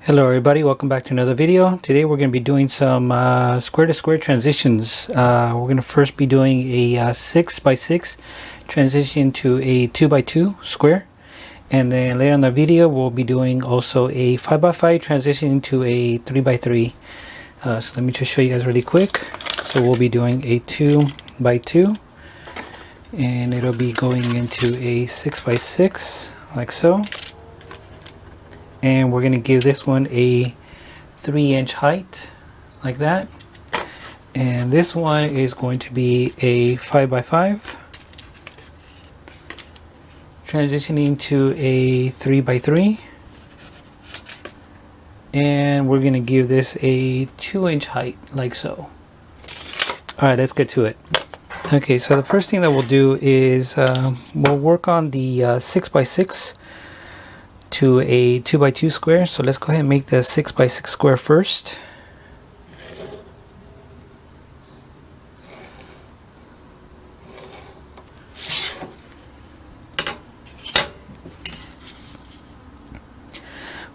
Hello everybody, welcome back to another video. Today we're going to be doing some square to square transitions. We're going to first be doing a 6 by 6 transition to a 2 by 2 square, and then later in the video we'll be doing also a 5 by 5 transition into a 3 by 3. So let me just show you guys really quick. So we'll be doing a 2 by 2 and it'll be going into a 6 by 6 like so. And we're going to give this one a 3-inch height like that, and this one is going to be a 5 by 5 transitioning to a 3 by 3, and we're going to give this a 2-inch height like so. Alright, let's get to it. Okay, so the first thing that we'll do is we'll work on the 6 by 6 to a 2 by 2 square. So let's go ahead and make the 6 by 6 square first.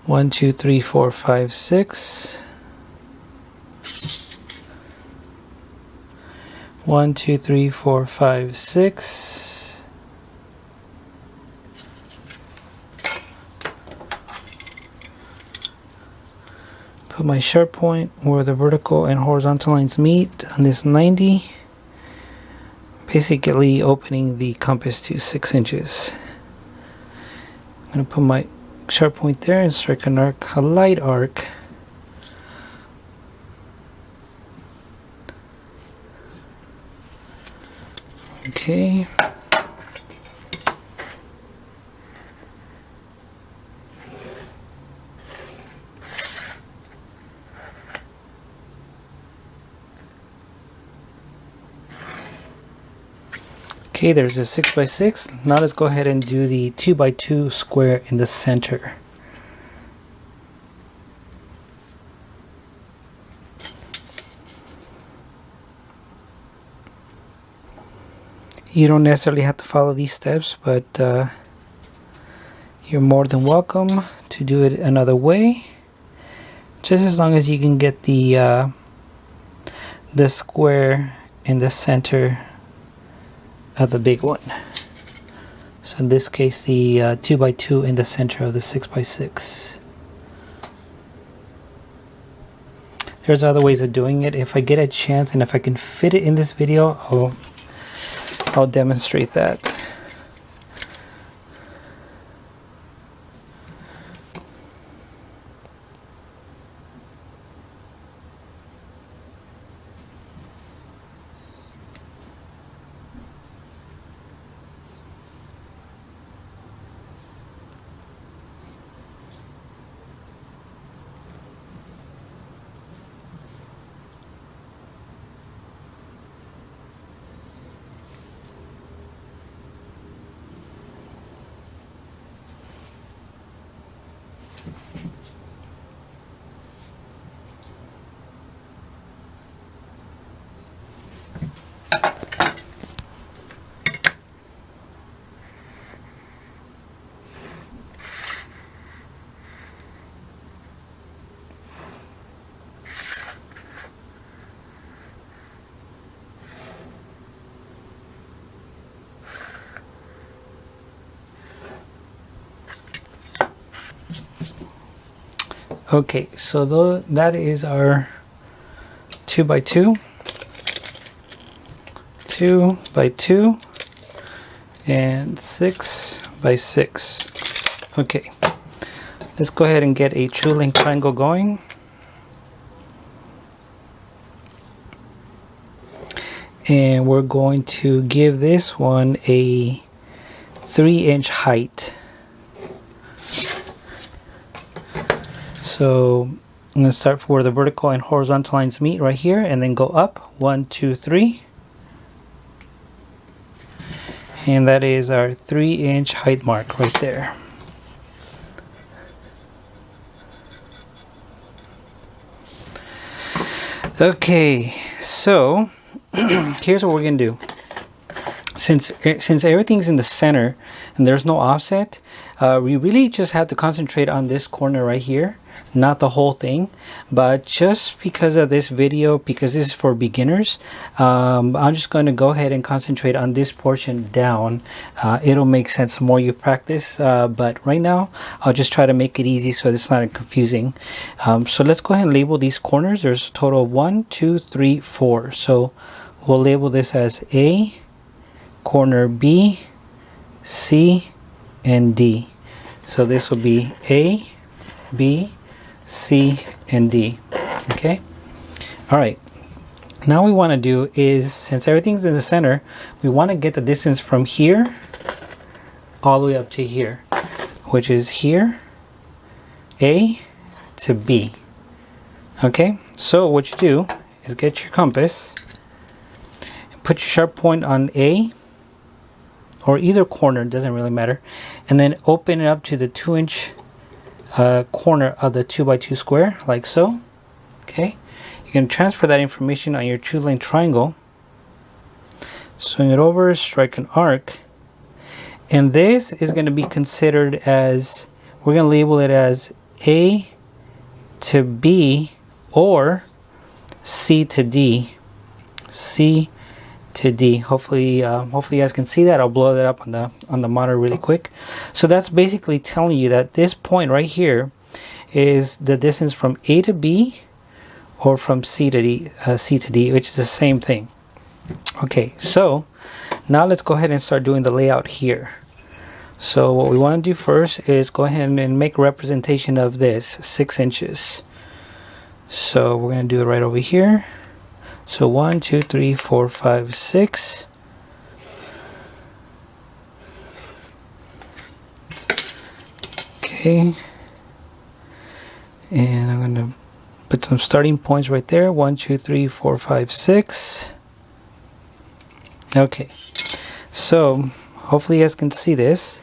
One, two, three, four, five, six. 1, 2, 3, 4, 5, 6. Put my sharp point where the vertical and horizontal lines meet on this 90, basically opening the compass to 6 inches. I'm going to put my sharp point there and strike an arc, a light arc. Okay. Okay, there's a 6 by 6. Now let's go ahead and do the 2 by 2 square in the center. You don't necessarily have to follow these steps, but you're more than welcome to do it another way, just as long as you can get the square in the center of the big one. So in this case, the 2 by 2 in the center of the 6 by 6. There's other ways of doing it. If I get a chance and if I can fit it in this video, I'll demonstrate that. Okay, so that is our 2 by 2, 2 by 2, and 6 by 6. Okay, let's go ahead and get a true length triangle going. And we're going to give this one a 3-inch height. So I'm going to start where the vertical and horizontal lines meet right here, and then go up 1, 2, 3. And that is our 3-inch height mark right there. Okay, so here's what we're going to do. Since everything's in the center and there's no offset, we really just have to concentrate on this corner right here. not the whole thing, but just because of this video, because this is for beginners, I'm just going to go ahead and concentrate on this portion down. It'll make sense the more you practice, but right now I'll just try to make it easy so it's not confusing. So let's go ahead and label these corners. There's a total of 1, 2, 3, 4. So we'll label this as A, corner B, C, and D. So this will be A, B, C, and D. Okay. All right. Now what we want to do is, since everything's in the center, we want to get the distance from here all the way up to here, which is here, A to B. Okay. So what you do is get your compass, put your sharp point on A, or either corner, doesn't really matter, and then open it up to the 2-inch corner of the 2x2 square, like so. Okay, you can transfer that information on your 2-lane triangle, swing it over, strike an arc, and this is going to be considered as, we're going to label it as A to B or C to D. C to D. Hopefully you guys can see that. I'll blow that up on the monitor really quick. So that's basically telling you that this point right here is the distance from A to B or from C to D, which is the same thing. Okay, so now let's go ahead and start doing the layout here. So what we want to do first is go ahead and make a representation of this 6 inches. So we're going to do it right over here. So 1, 2, 3, 4, 5, 6. Okay. And I'm going to put some starting points right there. 1, 2, 3, 4, 5, 6. Okay. So hopefully you guys can see this.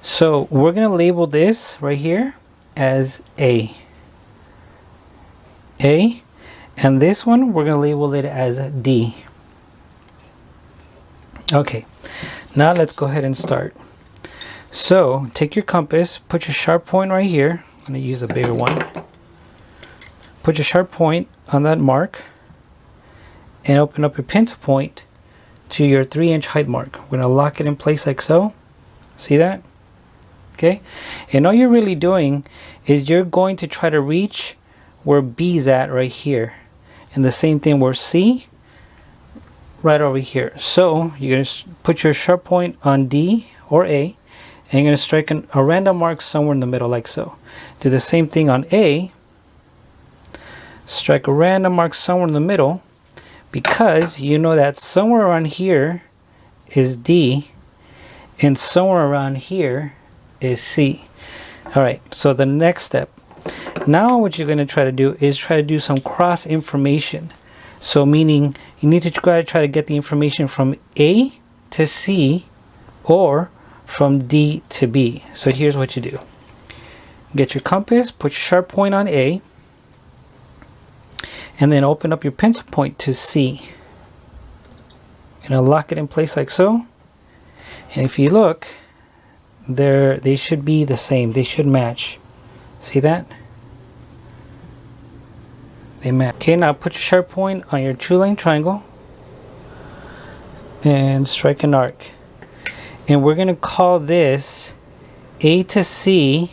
So we're going to label this right here as A. A. And this one, we're going to label it as D. Okay, now let's go ahead and start. So, take your compass, put your sharp point right here. I'm going to use a bigger one. Put your sharp point on that mark. And open up your pencil point to your 3-inch height mark. We're going to lock it in place like so. See that? Okay. And all you're really doing is you're going to try to reach where B's at right here. And the same thing where C right over here. So you're going to put your sharp point on D or A, and you're going to strike a random mark somewhere in the middle like so. Do the same thing on A. Strike a random mark somewhere in the middle, because you know that somewhere around here is D and somewhere around here is C. Alright, so the next step. Now what you're going to try to do is try to do some cross information. So meaning you need to try to get the information from A to C or from D to B. So here's what you do. Get your compass, put your sharp point on A, and then open up your pencil point to C. You're going to lock it in place like so. And if you look, they should be the same. They should match. See that? They match. Okay, now put your sharp point on your 2-lane triangle and strike an arc. And we're going to call this A to C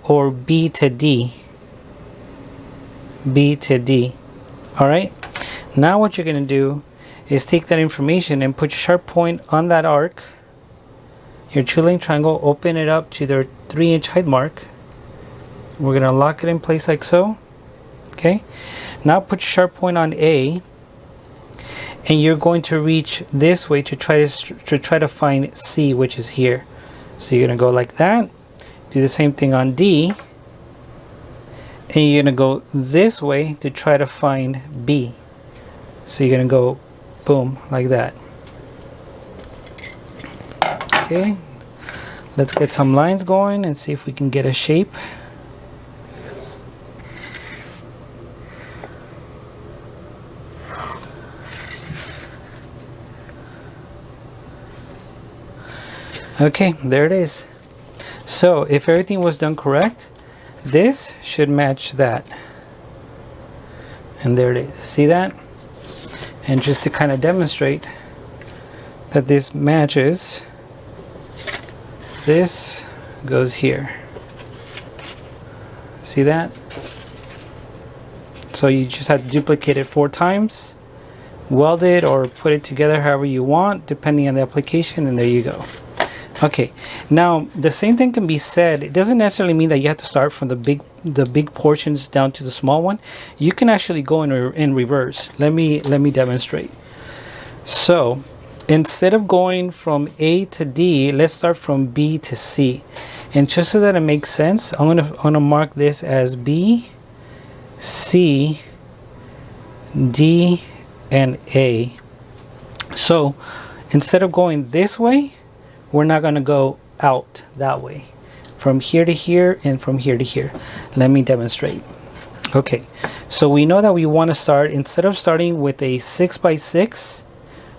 or B to D. B to D. Alright? Now what you're going to do is take that information and put your sharp point on that arc, your 2-lane triangle, open it up to their 3-inch height mark. We're going to lock it in place like so. Okay. Now put your sharp point on A, and you're going to reach this way to try to find C, which is here. So you're going to go like that. Do the same thing on D, and you're going to go this way to try to find B. So you're going to go boom like that. Okay. Let's get some lines going and see if we can get a shape. Okay, there it is. So if everything was done correct, this should match that. And there it is. See that? And just to kind of demonstrate that this matches, this goes here. See that? So you just have to duplicate it 4 times, weld it or put it together however you want depending on the application, and there you go. Okay, now the same thing can be said. It doesn't necessarily mean that you have to start from the big portions down to the small one. You can actually go in reverse. Let me demonstrate. So instead of going from A to D, let's start from B to C. And just so that it makes sense, I'm gonna mark this as B, C, D, and A. So instead of going this way, we're not going to go out that way, from here to here and from here to here. Let me demonstrate. Okay, so we know that we want to start, instead of starting with a 6x6,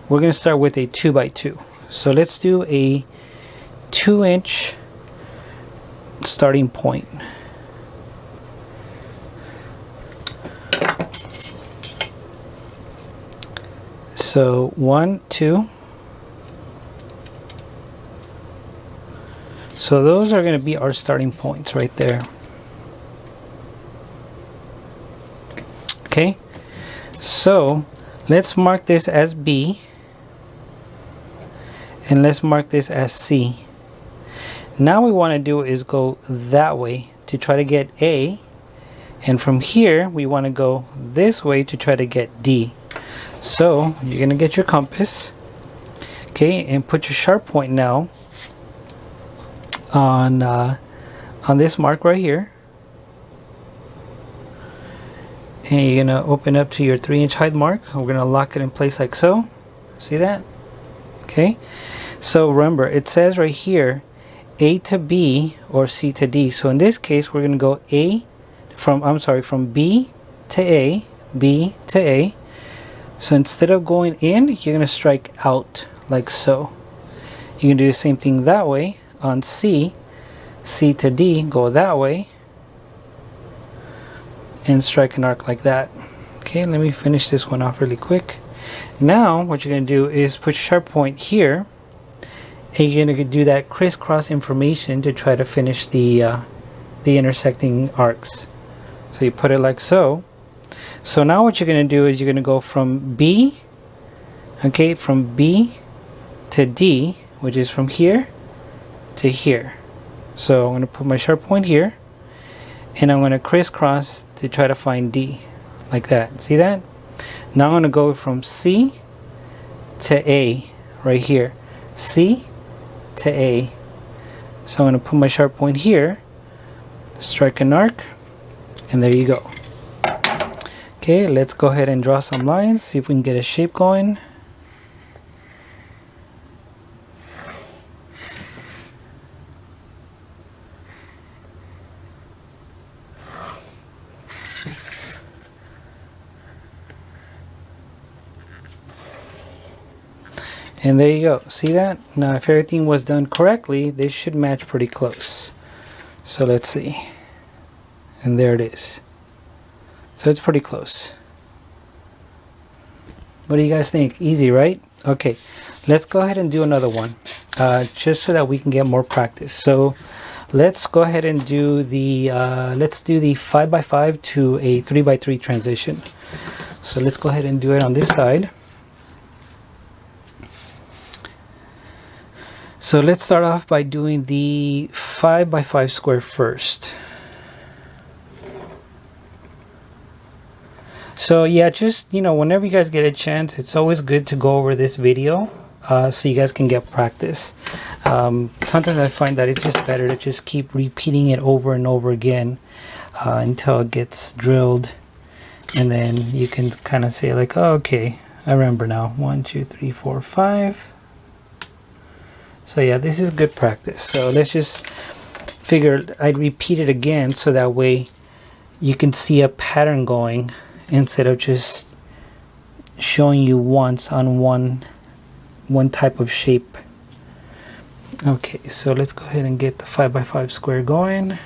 we're going to start with a 2x2. So let's do a 2-inch starting point. So 1, 2. So those are going to be our starting points right there. Okay, so let's mark this as B, and let's mark this as C. Now we want to do is go that way to try to get A, and from here we want to go this way to try to get D. So you're going to get your compass, okay, and put your sharp point now on this mark right here, and you're gonna open up to your 3-inch height mark. We're gonna lock it in place like so. See that? Okay, so remember it says right here A to B or C to D. So in this case we're gonna go from B to A, B to A. So instead of going in, you're gonna strike out like so. You can do the same thing that way. On C, C to D, go that way and strike an arc like that. Okay, let me finish this one off really quick. Now what you're going to do is put your sharp point here, and you're going to do that crisscross information to try to finish the intersecting arcs. So you put it like so. So now what you're going to do is you're going to go from B, okay, from B to D, which is from here to here. So I'm going to put my sharp point here, and I'm going to crisscross to try to find D like that. See that? Now I'm going to go from C to A right here. C to A. So I'm going to put my sharp point here, strike an arc, and there you go. Okay, let's go ahead and draw some lines, see if we can get a shape going. And there you go. See that? Now if everything was done correctly, they should match pretty close. So let's see. And there it is. So it's pretty close. What do you guys think? Easy, right? Okay, let's go ahead and do another one, just so that we can get more practice. So let's go ahead and do the let's do the 5x5 to a 3x3 transition. So let's go ahead and do it on this side. So let's start off by doing the 5x5 square first. So yeah, just, you know, whenever you guys get a chance, it's always good to go over this video so you guys can get practice. Sometimes I find that it's just better to just keep repeating it over and over again until it gets drilled, and then you can kind of say like, oh, okay, I remember now. 1, 2, 3, 4, 5. So yeah, this is good practice. So let's just figure I'd repeat it again so that way you can see a pattern going instead of just showing you once on one type of shape. Okay, so let's go ahead and get the 5x5 square going.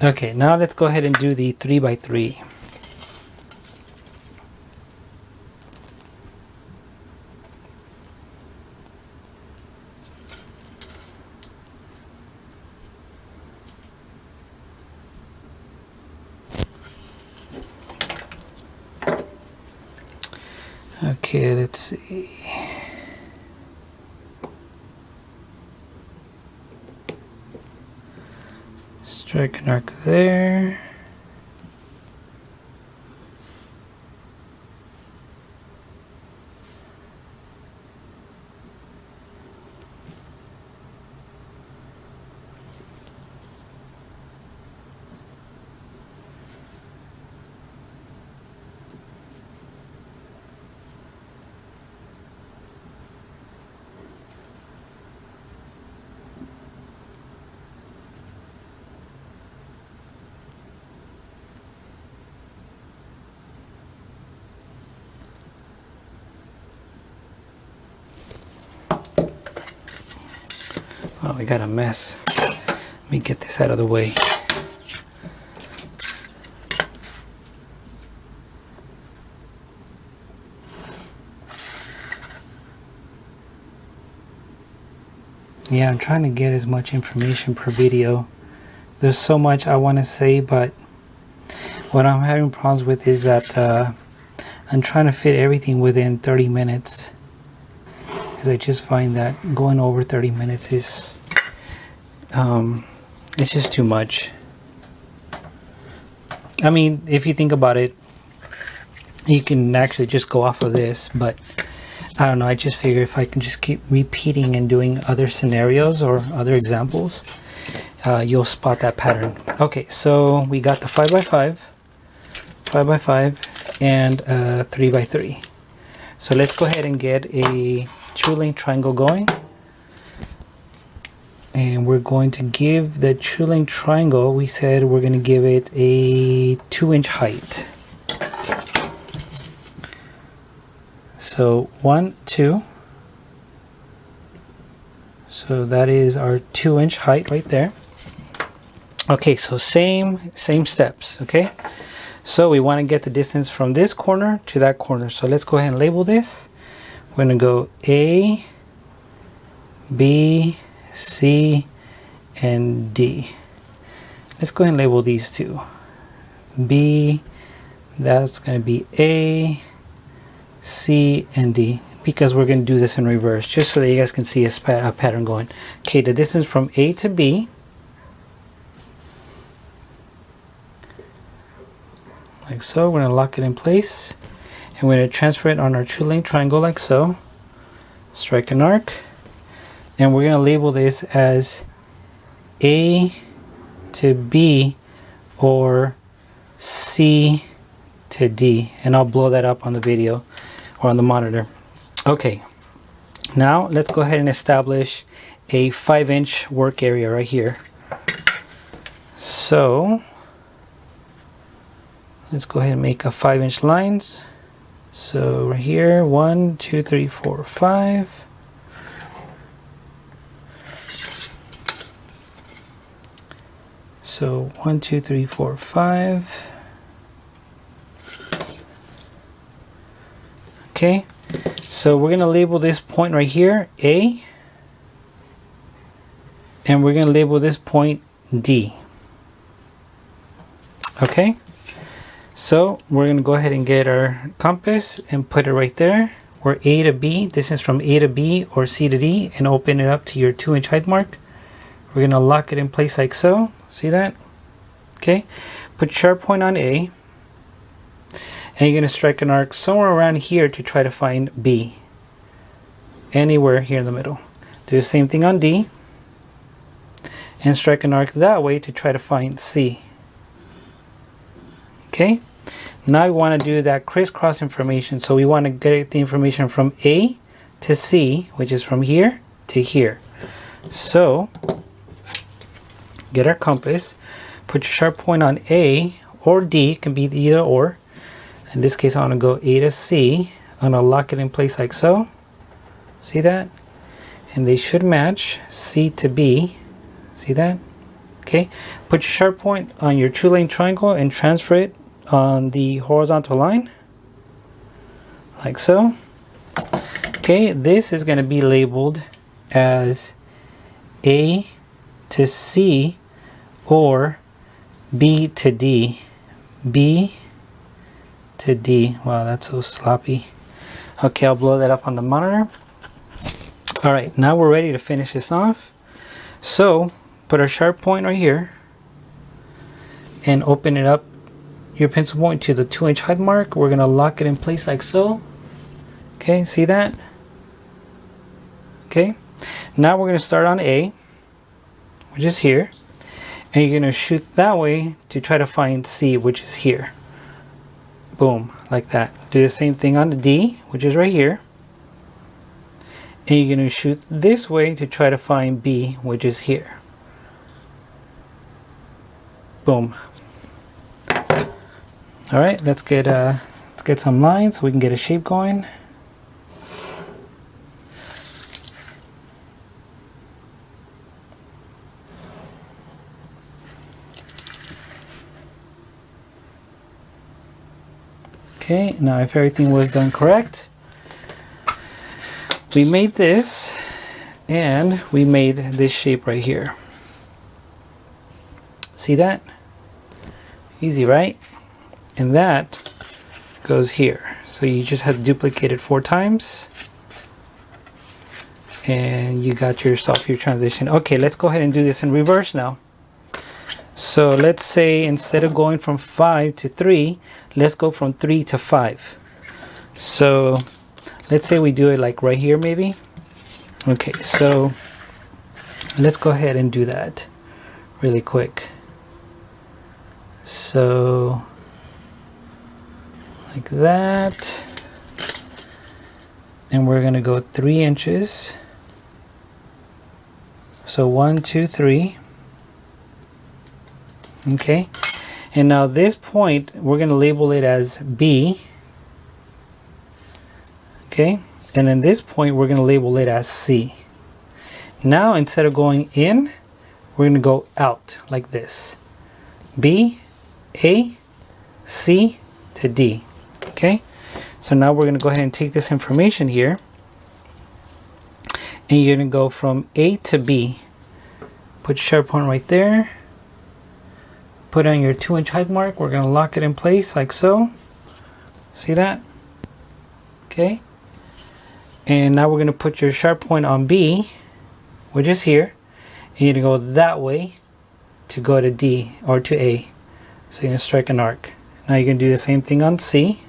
Okay, now let's go ahead and do the 3x3. Okay, let's see. Strike an arc there. Oh, we got a mess. Let me get this out of the way. Yeah, I'm trying to get as much information per video. There's so much I want to say, but what I'm having problems with is that I'm trying to fit everything within 30 minutes. Because I just find that going over 30 minutes is it's just too much. I mean, if you think about it, you can actually just go off of this, but I don't know, I just figure if I can just keep repeating and doing other scenarios or other examples, you'll spot that pattern. Okay, so we got the 5x5, 5x5, and 3x3. So let's go ahead and get a true length triangle going. And we're going to give the true length triangle, we said we're going to give it a 2-inch height. So 1, 2. So that is our 2-inch height right there. Okay, so same steps, okay? So we want to get the distance from this corner to that corner. So let's go ahead and label this. We're going to go A, B, C, and D. Let's go ahead and label these two. B, that's going to be A, C, and D, because we're going to do this in reverse, just so that you guys can see a pattern going. Okay, the distance from A to B, like so. We're going to lock it in place, and we're going to transfer it on our true length triangle like so. Strike an arc, and we're going to label this as A to B or C to D, and I'll blow that up on the video or on the monitor. Okay, now let's go ahead and establish a 5-inch work area right here. So let's go ahead and make a 5-inch lines. So right here, 1, 2, 3, 4, 5. So 1, 2, 3, 4, 5. Okay, so we're going to label this point right here A, and we're going to label this point D. Okay, so we're going to go ahead and get our compass and put it right there. We're A to B, distance from A to B or C to D, and open it up to your 2-inch height mark. We're going to lock it in place like so. See that? Okay, put sharp point on A, and you're going to strike an arc somewhere around here to try to find B. Anywhere here in the middle. Do the same thing on D, and strike an arc that way to try to find C. Okay, now we want to do that crisscross information. So we want to get the information from A to C, which is from here to here. So get our compass, put your sharp point on A or D, it can be either or. In this case, I'm going to go A to C. I'm going to lock it in place like so. See that? And they should match. C to B. See that? Okay. Put your sharp point on your true lane triangle and transfer it on the horizontal line. Like so. Okay. This is going to be labeled as A to C or B to D. B to D. Wow, that's so sloppy. Okay, I'll blow that up on the monitor. Alright, now we're ready to finish this off. So, put our sharp point right here and open it up, your pencil point, to the 2-inch height mark. We're going to lock it in place like so. Okay, see that? Okay, now we're going to start on A, which is here. And you're going to shoot that way to try to find C, which is here. Boom, like that. Do the same thing on the D, which is right here. And you're going to shoot this way to try to find B, which is here. Boom. All right, let's get some lines so we can get a shape going. Okay, now if everything was done correct, we made this and we made this shape right here. See that? Easy, right? And that goes here. So you just have to duplicate it 4 times and you got yourself your transition. Okay, let's go ahead and do this in reverse now. So let's say instead of going from 5 to 3, let's go from 3 to 5. So let's say we do it like right here maybe. Okay, so let's go ahead and do that really quick. So like that. And we're going to go 3 inches. So 1, 2, 3. Okay, and now this point we're going to label it as B. Okay, and then this point we're going to label it as C. Now instead of going in, we're going to go out like this. B, A, C to D. Okay, so now we're going to go ahead and take this information here and you're going to go from A to B. Put your sharp point right there. Put on your 2-inch height mark. We're going to lock it in place like so. See that? Okay. And now we're going to put your sharp point on B, which is here. And you're going to go that way to go to D or to A. So you're going to strike an arc. Now you're going to do the same thing on C,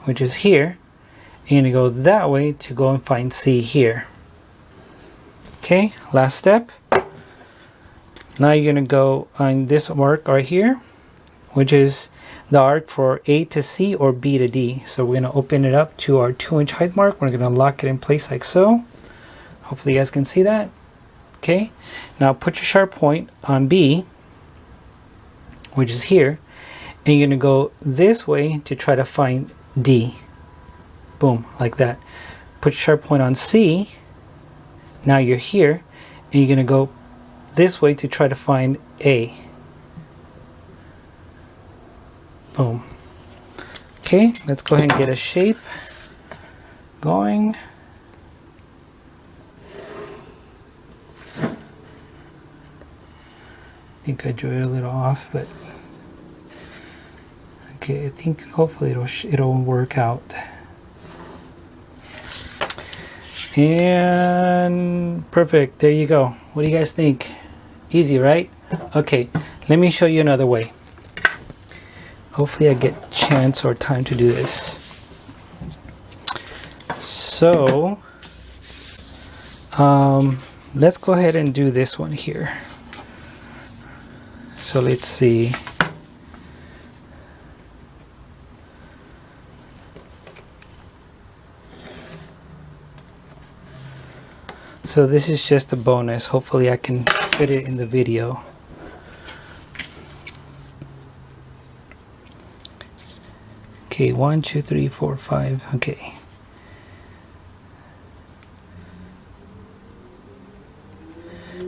which is here. And you're going to go that way to go and find C here. Okay, last step. Now you're going to go on this arc right here, which is the arc for A to C or B to D. So we're going to open it up to our 2-inch height mark. We're going to lock it in place like so. Hopefully you guys can see that. Okay, now put your sharp point on B, which is here, and you're going to go this way to try to find D. Boom, like that. Put your sharp point on C. Now you're here, and you're going to go this way to try to find A. Boom. Okay, let's go ahead and get a shape going. I think I drew it a little off, but okay, I think hopefully it'll work out. And perfect, there you go. What do you guys think? Easy, right? Okay, let me show you another way. Hopefully I get chance or time to do this. So let's go ahead and do this one here. So let's see. So this is just a bonus. Hopefully I can fit it in the video. Okay, 1, 2, 3, 4, 5. Okay.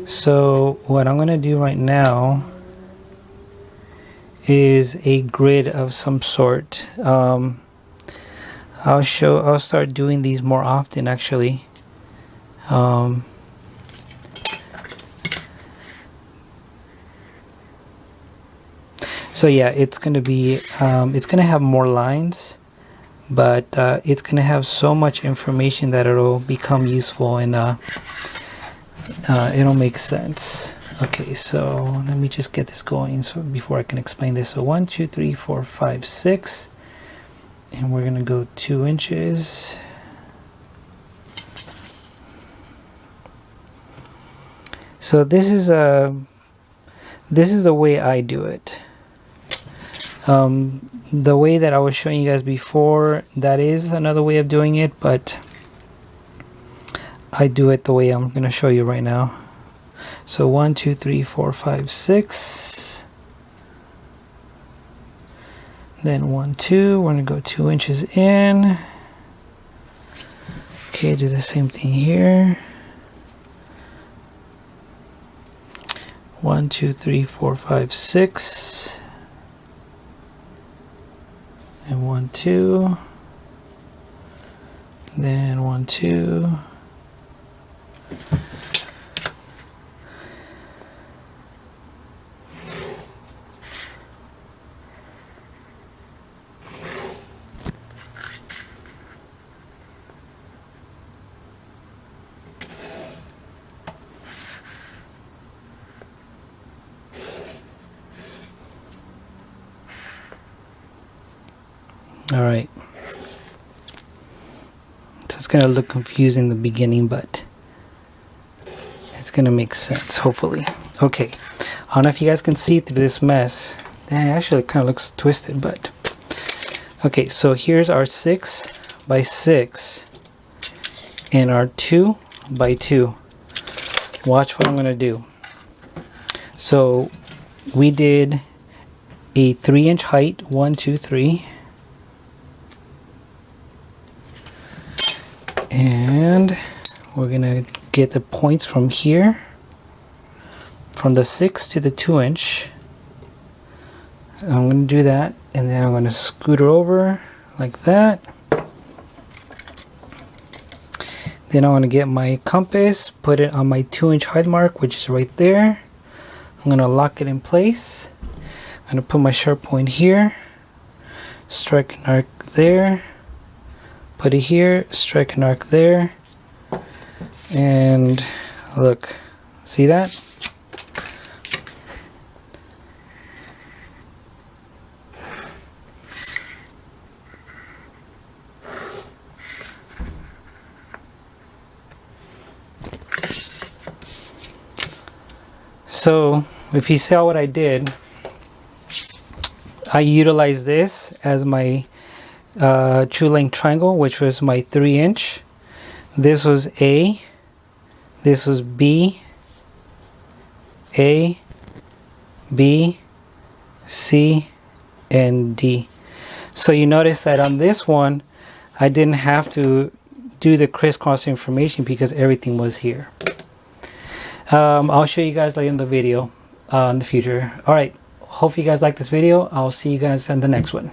So what I'm gonna do right now is a grid of some sort. I'll start doing these more often actually. So yeah, it's gonna be it's gonna have more lines, but it's gonna have so much information that it'll become useful and it'll make sense. Okay, so let me just get this going so before I can explain this. So 1, 2, 3, 4, 5, 6, and we're gonna go 2 inches. So this is the way I do it. The way that I was showing you guys before, that is another way of doing it, but I do it the way I'm going to show you right now. So 1, 2, 3, 4, 5, 6. Then 1, 2. We're going to go 2 inches in. Okay, do the same thing here. 1, 2, 3, 4, 5, 6. And 1, 2. Then 1, 2. All right. So it's going to look confusing in the beginning, but it's going to make sense, hopefully. Okay. I don't know if you guys can see through this mess. Actually, it kind of looks twisted, but... Okay, so here's our 6 by 6 and our 2 by 2. Watch what I'm going to do. So we did a 3-inch height, 1, 2, 3. And we're gonna get the points from here, from the 6 to the 2 inch. I'm gonna do that, and then I'm gonna scooter over like that. Then I'm gonna get my compass, put it on my 2-inch height mark, which is right there. I'm gonna lock it in place. I'm gonna put my sharp point here, strike an arc there. Put it here, strike an arc there, and look, see that? So if you saw what I did, I utilized this as my true length triangle, which was my 3-inch. This was A, this was B, A, B, C, and D. So you notice that on this one I didn't have to do the crisscross information because everything was here. I'll show you guys later in the video in the future. Alright, hope you guys like this video. I'll see you guys in the next one.